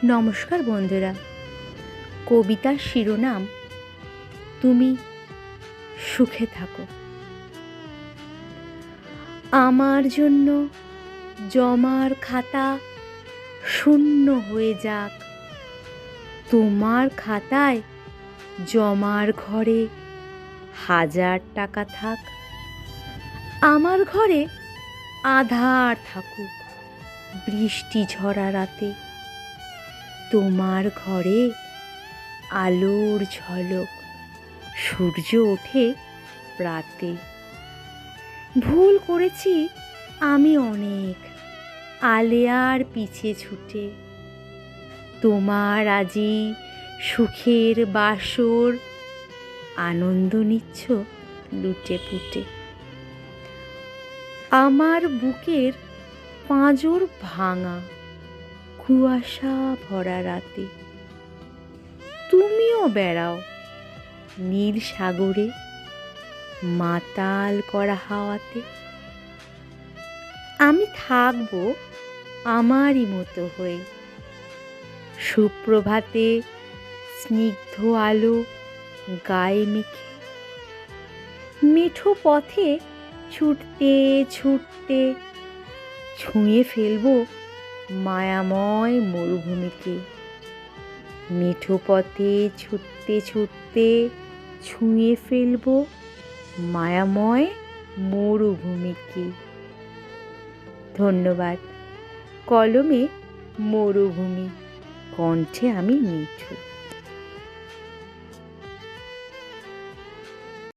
নমস্কার বন্ধুরা, কবিতার শিরোনাম তুমি সুখে থাকো। আমার জন্য জমার খাতা শূন্য হয়ে যাক, তোমার খাতায় জমার ঘরে 1000 টাকা থাক। আমার ঘরে আধার থাকুক বৃষ্টি ঝরা রাতে, তোমার ঘরে আলোর ঝলক সূর্য ওঠে প্রাতে। ভুল করেছি আমি অনেক আলেয়ার পিছে ছুটে, তোমার আজি সুখের বাসর আনন্দ নিচ্ছ লুটে পুটে। আমার বুকের পাঁজর ভাঙা কুয়াশা ভরা রাতে, তুমিও বেড়াও নীল সাগরে মাতাল করা হাওয়াতে। আমি থাকবো আমারই মতো হয়ে, সুপ্রভাতে স্নিগ্ধ আলো গায়ে মেখে, মেঠো পথে ছুটতে ছুটতে ছুঁয়ে ফেলবো মায়াময় মরুভূমিকে। মেঠো পথে ছুটতে ছুটতে ছুঁয়ে ফেলবো মায়াময় মরুভূমিকে। ধন্যবাদ। কলমে মরুভূমি, কণ্ঠে আমি মিঠু।